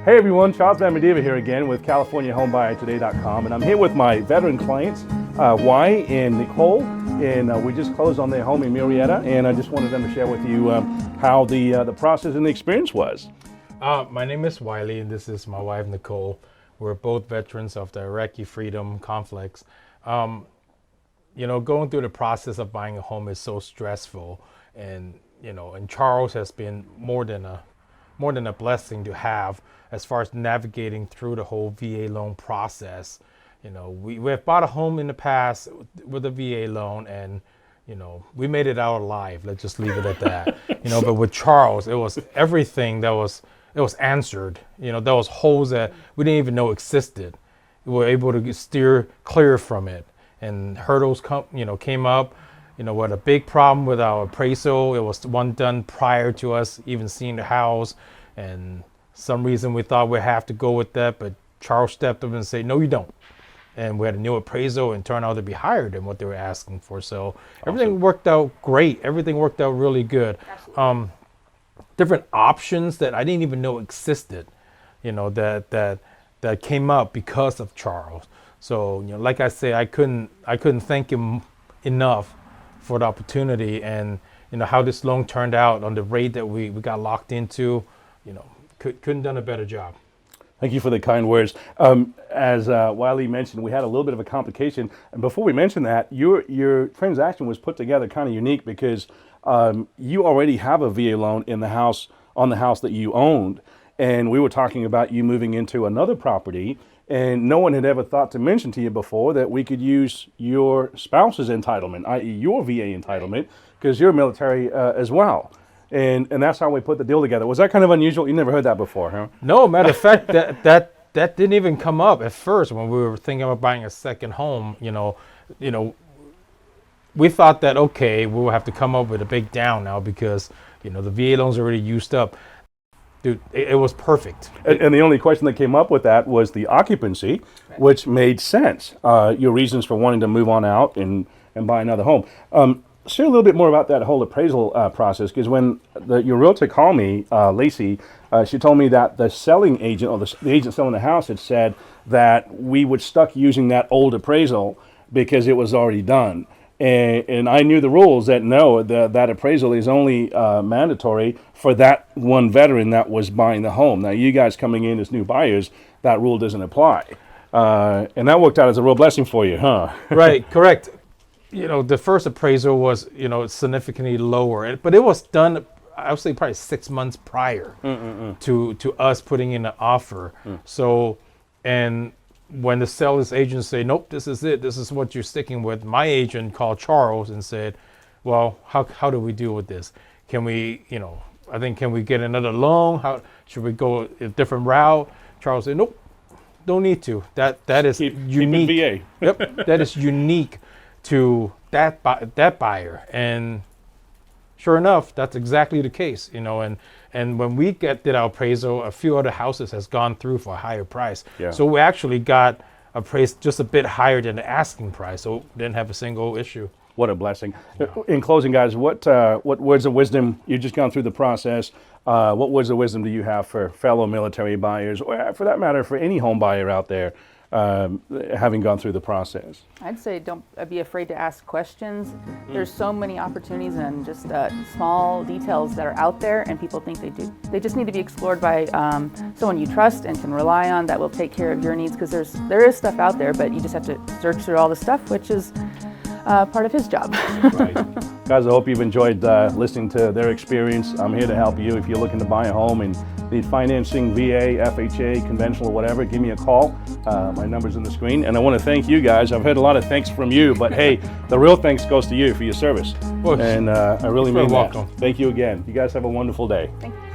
Hey everyone, Charles Van Medeva here again with CaliforniaHomeBuyerToday.com, and I'm here with my veteran clients, Wyatt and Nicole, and we just closed on their home in Murrieta, and I just wanted them to share with you how the process and the experience was. My name is Wiley, and this is my wife Nicole. We're both veterans of the Iraqi freedom conflicts. Going through the process of buying a home is so stressful, and Charles has been more than a blessing to have as far as navigating through the whole VA loan process. We have bought a home in the past with a VA loan, and we made it out alive. Let's just leave it at that. But with Charles, it was everything that was answered. There was holes that we didn't even know existed. We were able to steer clear from it, and hurdles came up. We had a big problem with our appraisal. It was one done prior to us even seeing the house, and some reason we thought we'd have to go with that, but Charles stepped up and said, "No, you don't." And we had a new appraisal and turned out to be higher than what they were asking for. So everything worked out great. Everything worked out really good. Different options that I didn't even know existed, that came up because of Charles. So, like I say, I couldn't thank him enough for the opportunity, and how this loan turned out on the rate that we got locked into. Couldn't done a better job. Thank you for the kind words. As Wiley mentioned, we had a little bit of a complication, and before we mention that, your transaction was put together kind of unique because you already have a VA loan on the house that you owned, and we were talking about you moving into another property, and no one had ever thought to mention to you before that we could use your spouse's entitlement, i.e. your VA entitlement, because you're military as well. And that's how we put the deal together. Was that kind of unusual? You never heard that before, huh? No, matter of fact, that didn't even come up at first when we were thinking about buying a second home. We thought that, okay, we'll have to come up with a big down now because the VA loan's already used up. Dude, it was perfect. And the only question that came up with that was the occupancy, which made sense. Your reasons for wanting to move on out and buy another home. Share a little bit more about that whole appraisal process, because when your realtor called me, Lacey, she told me that the selling agent, or the agent selling the house, had said that we were stuck using that old appraisal because it was already done. And I knew the rules that no, that appraisal is only mandatory for that one veteran that was buying the home. Now, you guys coming in as new buyers, that rule doesn't apply. And that worked out as a real blessing for you, huh? Right, correct. The first appraisal was, significantly lower, but it was done, I would say, probably 6 months prior to us putting in an offer. So, and when the seller's agent say, "Nope, this is it. This is what you're sticking with," my agent called Charles and said, "Well, how do we deal with this? Can we, can we get another loan? How should we go a different route?" Charles said, "Nope, don't need to. That is unique." VA. Yep, that is unique to that buyer, and sure enough, that's exactly the case. And when we did our appraisal, a few other houses has gone through for a higher price. Yeah. So we actually got appraised just a bit higher than the asking price, so didn't have a single issue. What a blessing. Yeah. In closing, guys, what words of wisdom, you've just gone through the process, what words of wisdom do you have for fellow military buyers, or for that matter, for any home buyer out there, having gone through the process? I'd say don't be afraid to ask questions. There's so many opportunities and just small details that are out there, and people think they just need to be explored by someone you trust and can rely on that will take care of your needs, because there is stuff out there, but you just have to search through all the stuff, which is part of his job. Right. Guys, I hope you've enjoyed listening to their experience. I'm here to help you if you're looking to buy a home and need financing, VA, FHA, conventional, whatever. Give me a call. My number's on the screen. And I want to thank you guys. I've heard a lot of thanks from you, but hey, the real thanks goes to you for your service. And I really mean that. Welcome. Thank you again. You guys have a wonderful day. Thank you.